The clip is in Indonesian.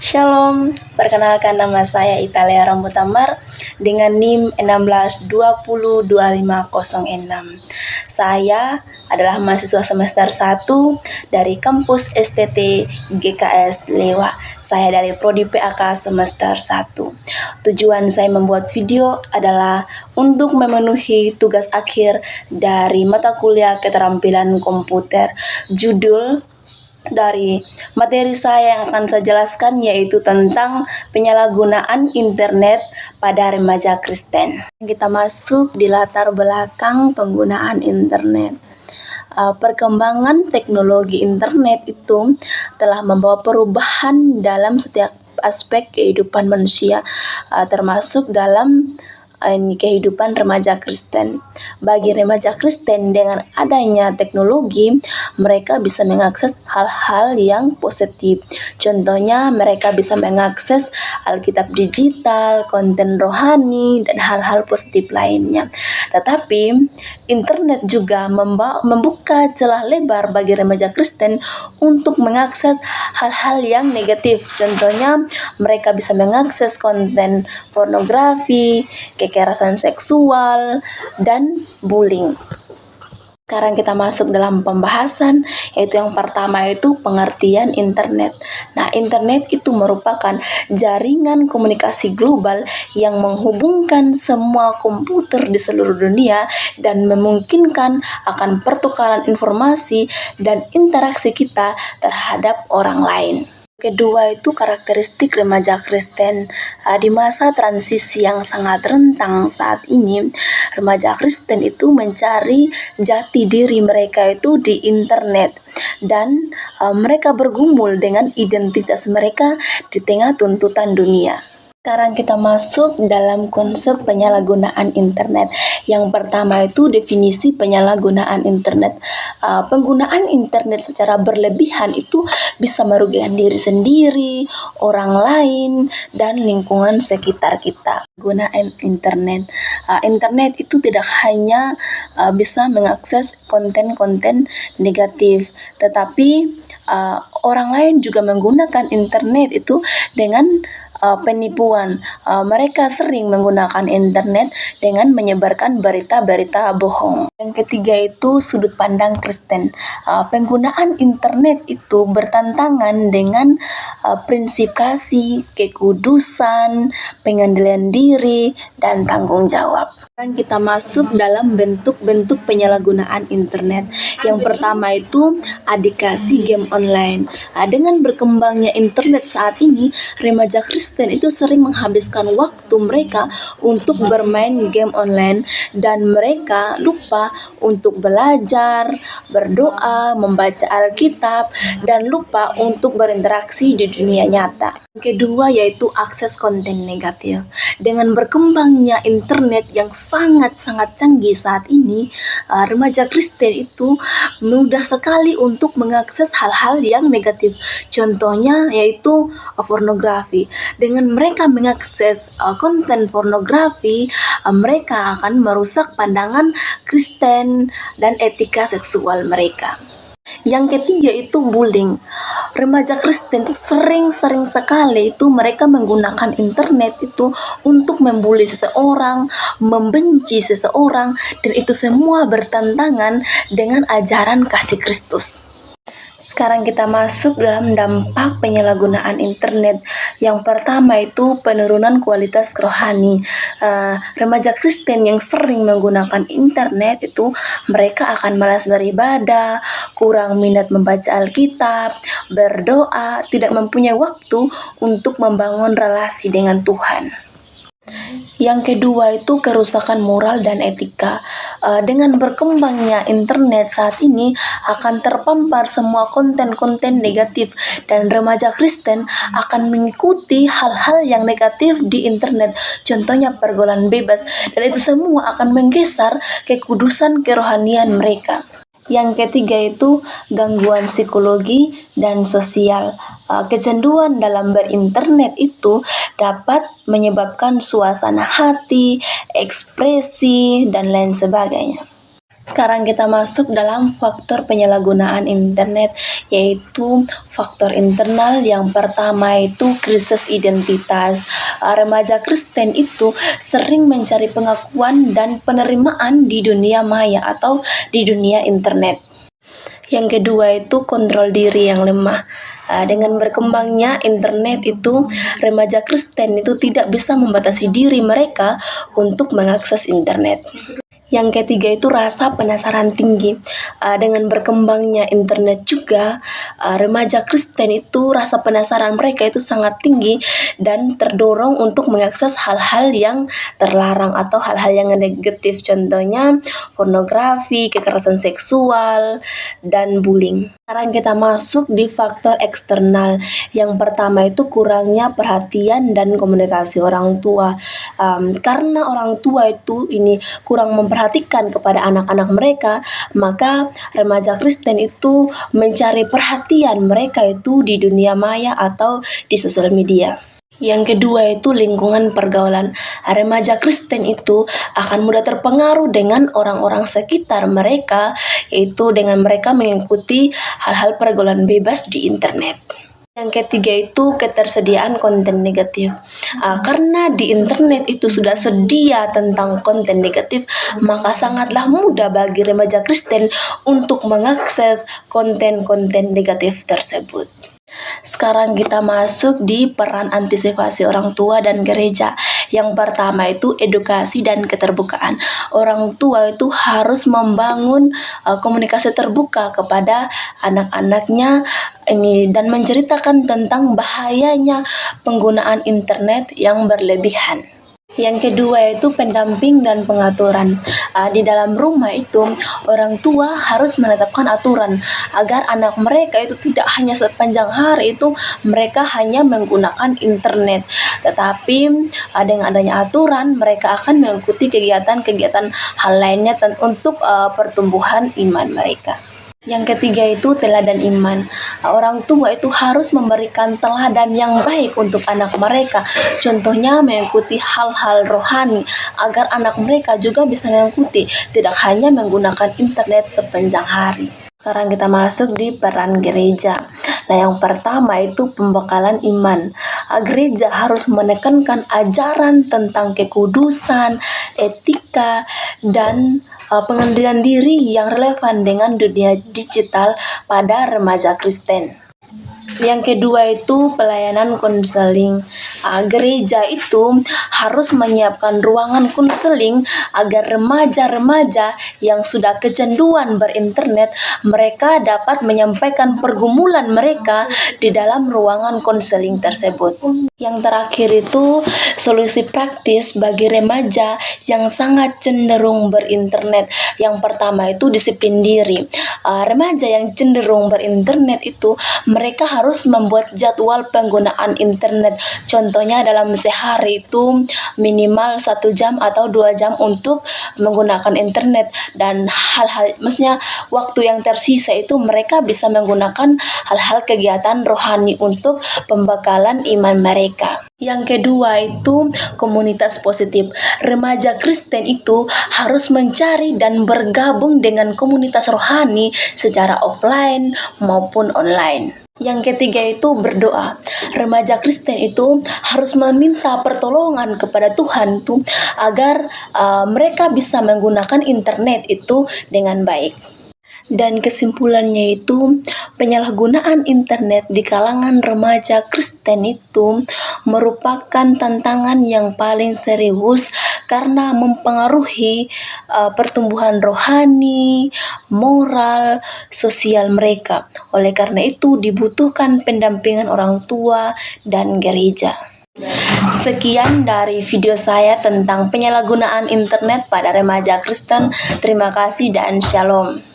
Shalom, perkenalkan nama saya Italia Rambutamar dengan NIM 16202506. Saya adalah mahasiswa semester 1 dari kampus STT GKS Lewa. Saya dari Prodi PAK semester 1. Tujuan saya membuat video adalah untuk memenuhi tugas akhir dari mata kuliah keterampilan komputer. Judul dari materi saya yang akan saya jelaskan yaitu tentang penyalahgunaan internet pada remaja Kristen. Kita masuk di latar belakang penggunaan internet. Perkembangan teknologi internet itu telah membawa perubahan dalam setiap aspek kehidupan manusia, termasuk dalam kehidupan remaja Kristen. Bagi remaja Kristen, dengan adanya teknologi, mereka bisa mengakses hal-hal yang positif. Contohnya, mereka bisa mengakses Alkitab digital, konten rohani, dan hal-hal positif lainnya. Tetapi, internet juga membuka celah lebar bagi remaja Kristen untuk mengakses hal-hal yang negatif. Contohnya, mereka bisa mengakses konten pornografi, kekerasan seksual, dan bullying. Sekarang kita masuk dalam pembahasan, yaitu yang pertama itu pengertian internet. Nah, internet itu merupakan jaringan komunikasi global yang menghubungkan semua komputer di seluruh dunia dan memungkinkan akan pertukaran informasi dan interaksi kita terhadap orang lain. Kedua itu karakteristik remaja Kristen. Di masa transisi yang sangat rentang saat ini, remaja Kristen itu mencari jati diri mereka itu di internet dan mereka bergumul dengan identitas mereka di tengah tuntutan dunia. Sekarang kita masuk dalam konsep penyalahgunaan internet. Yang pertama itu definisi penyalahgunaan internet. Penggunaan internet secara berlebihan itu bisa merugikan diri sendiri, orang lain, dan lingkungan sekitar kita. Penggunaan internet. Internet itu tidak hanya bisa mengakses konten-konten negatif, tetapi orang lain juga menggunakan internet itu dengan penipuan. Mereka sering menggunakan internet dengan menyebarkan berita-berita bohong. Yang ketiga itu sudut pandang Kristen. Penggunaan internet itu bertentangan dengan prinsip kasih, kekudusan, pengendalian diri, dan tanggung jawab. Sekarang kita masuk dalam bentuk-bentuk penyalahgunaan internet. Yang pertama itu adikasi game online. Dengan berkembangnya internet saat ini, remaja Kristen itu sering menghabiskan waktu mereka untuk bermain game online dan mereka lupa untuk belajar, berdoa, membaca Alkitab, dan lupa untuk berinteraksi di dunia nyata. Kedua yaitu akses konten negatif. Dengan berkembangnya internet yang sangat-sangat canggih saat ini, remaja Kristen itu mudah sekali untuk mengakses hal-hal yang negatif. Contohnya yaitu pornografi. Dengan mereka mengakses konten pornografi, mereka akan merusak pandangan Kristen dan etika seksual mereka. Yang ketiga itu bullying. Remaja Kristen itu sering sekali itu mereka menggunakan internet itu untuk membuli seseorang, membenci seseorang, dan itu semua bertentangan dengan ajaran kasih Kristus. Sekarang kita masuk dalam dampak penyalahgunaan internet. Yang pertama itu penurunan kualitas rohani. Remaja Kristen yang sering menggunakan internet itu mereka akan malas beribadah, kurang minat membaca Alkitab, berdoa, tidak mempunyai waktu untuk membangun relasi dengan Tuhan. Yang kedua itu kerusakan moral dan etika. Dengan berkembangnya internet saat ini akan terpampar semua konten-konten negatif dan remaja Kristen akan mengikuti hal-hal yang negatif di internet. Contohnya pergaulan bebas, dan itu semua akan menggeser kekudusan kerohanian mereka. Yang ketiga itu gangguan psikologi dan sosial. Kecanduan dalam berinternet itu dapat menyebabkan suasana hati, ekspresi, dan lain sebagainya. Sekarang kita masuk dalam faktor penyalahgunaan internet, yaitu faktor internal. Yang pertama itu krisis identitas. Remaja Kristen itu sering mencari pengakuan dan penerimaan di dunia maya atau di dunia internet. Yang kedua itu kontrol diri yang lemah. Dengan berkembangnya internet itu, remaja Kristen itu tidak bisa membatasi diri mereka untuk mengakses internet. Yang ketiga itu rasa penasaran tinggi. Dengan berkembangnya internet juga, remaja Kristen itu rasa penasaran mereka itu sangat tinggi dan terdorong untuk mengakses hal-hal yang terlarang atau hal-hal yang negatif. Contohnya pornografi, kekerasan seksual, dan bullying. Sekarang kita masuk di faktor eksternal. Yang pertama itu kurangnya perhatian dan komunikasi orang tua. Karena orang tua itu kurang memperhatikan kepada anak-anak mereka, maka remaja Kristen itu mencari perhatian mereka itu di dunia maya atau di sosial media. Yang kedua itu lingkungan pergaulan. Remaja Kristen itu akan mudah terpengaruh dengan orang-orang sekitar mereka, yaitu dengan mereka mengikuti hal-hal pergaulan bebas di internet. Yang ketiga itu ketersediaan konten negatif. Karena di internet itu sudah sedia tentang konten negatif, maka sangatlah mudah bagi remaja Kristen untuk mengakses konten-konten negatif tersebut. Sekarang kita masuk di peran antisipasi orang tua dan gereja. Yang pertama itu edukasi dan keterbukaan. Orang tua itu harus membangun komunikasi terbuka kepada anak-anaknya dan menceritakan tentang bahayanya penggunaan internet yang berlebihan. Yang kedua itu pendamping dan pengaturan. Di dalam rumah itu orang tua harus menetapkan aturan agar anak mereka itu tidak hanya sepanjang hari itu mereka hanya menggunakan internet, tetapi dengan adanya aturan mereka akan mengikuti kegiatan-kegiatan hal lainnya untuk pertumbuhan iman mereka. Yang ketiga itu teladan iman. Orang tua itu harus memberikan teladan yang baik untuk anak mereka. Contohnya mengikuti hal-hal rohani agar anak mereka juga bisa mengikuti, tidak hanya menggunakan internet sepanjang hari. Sekarang kita masuk di peran gereja. Yang pertama itu pembekalan iman. Gereja harus menekankan ajaran tentang kekudusan, etika, dan pengendalian diri yang relevan dengan dunia digital pada remaja Kristen. Yang kedua itu pelayanan konseling. Gereja itu harus menyiapkan ruangan konseling agar remaja-remaja yang sudah kecanduan berinternet, mereka dapat menyampaikan pergumulan mereka di dalam ruangan konseling tersebut. Yang terakhir itu solusi praktis bagi remaja yang sangat cenderung berinternet. Yang pertama itu disiplin diri. Remaja yang cenderung berinternet itu mereka harus membuat jadwal penggunaan internet. Contohnya dalam sehari itu minimal 1 jam atau 2 jam untuk menggunakan internet, dan maksudnya waktu yang tersisa itu mereka bisa menggunakan hal-hal kegiatan rohani untuk pembekalan iman mereka. Yang kedua itu komunitas positif. Remaja Kristen itu harus mencari dan bergabung dengan komunitas rohani secara offline maupun online. Yang ketiga itu berdoa. Remaja Kristen itu harus meminta pertolongan kepada Tuhan tuh agar mereka bisa menggunakan internet itu dengan baik. Dan kesimpulannya itu penyalahgunaan internet di kalangan remaja Kristen itu merupakan tantangan yang paling serius karena mempengaruhi pertumbuhan rohani, moral, sosial mereka. Oleh karena itu dibutuhkan pendampingan orang tua dan gereja. Sekian dari video saya tentang penyalahgunaan internet pada remaja Kristen. Terima kasih dan shalom.